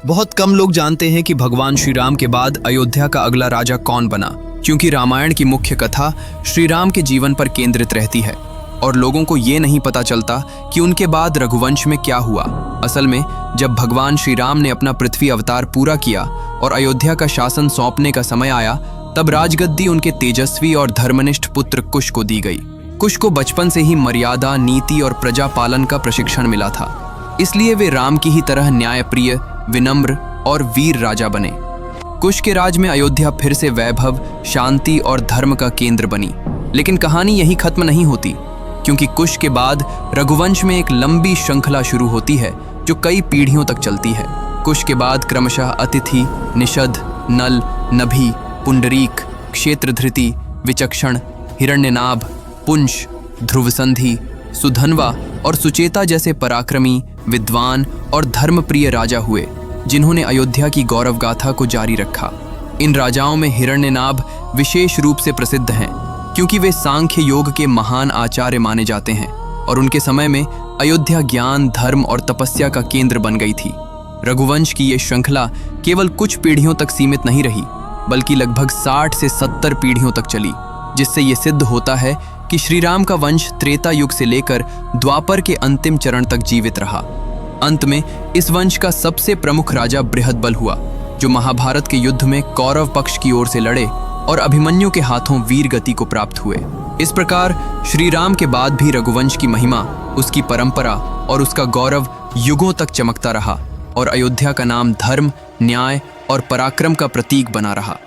बहुत कम लोग जानते हैं कि भगवान श्री राम के बाद अयोध्या का अगला राजा कौन बना, क्योंकि रामायण की मुख्य कथा श्री राम के जीवन पर केंद्रित रहती है और लोगों को ये नहीं पता चलता कि उनके बाद रघुवंश में क्या हुआ। असल में जब भगवान श्री राम ने अपना पृथ्वी अवतार पूरा किया और अयोध्या का शासन सौंपने का समय आया, तब राजगद्दी उनके तेजस्वी और धर्मनिष्ठ पुत्र कुश को दी गई। कुश को बचपन से ही मर्यादा, नीति और प्रजा पालन का प्रशिक्षण मिला था, इसलिए वे राम की ही तरह न्यायप्रिय, विनम्र और वीर राजा बने। कुश के राज में अयोध्या फिर से वैभव, शांति और धर्म का केंद्र बनी। लेकिन कहानी यही खत्म नहीं होती, क्योंकि कुश के बाद रघुवंश में एक लंबी श्रृंखला शुरू होती है जो कई पीढ़ियों तक चलती है। कुश के बाद क्रमशः अतिथि, निषद, नल, नभि, पुंडरीक, क्षेत्रधृति, विचक्षण, हिरण्यनाभ, पुंश, ध्रुवसंधि, सुधन्वा और सुचेता जैसे पराक्रमी, विद्वान और धर्मप्रिय राजा हुए, जिन्होंने अयोध्या की गौरव गाथा को जारी रखा। इन राजाओं में हिरण्यनाभ विशेष रूप से प्रसिद्ध हैं, क्योंकि वे सांख्य योग के महान आचार्य माने जाते हैं और उनके समय में अयोध्या ज्ञान, धर्म और तपस्या का केंद्र बन गई थी। रघुवंश की ये श्रृंखला केवल कुछ पीढ़ियों तक सीमित नहीं रही, बल्कि लगभग 60 से 70 पीढ़ियों तक चली, जिससे ये सिद्ध होता है कि श्री राम का वंश त्रेता युग से लेकर द्वापर के अंतिम चरण तक जीवित रहा। अंत में इस वंश का सबसे प्रमुख राजा बृहदबल हुआ, जो महाभारत के युद्ध में कौरव पक्ष की ओर से लड़े और अभिमन्यु के हाथों वीर गति को प्राप्त हुए। इस प्रकार श्री राम के बाद भी रघुवंश की महिमा, उसकी परंपरा और उसका गौरव युगों तक चमकता रहा और अयोध्या का नाम धर्म, न्याय और पराक्रम का प्रतीक बना रहा।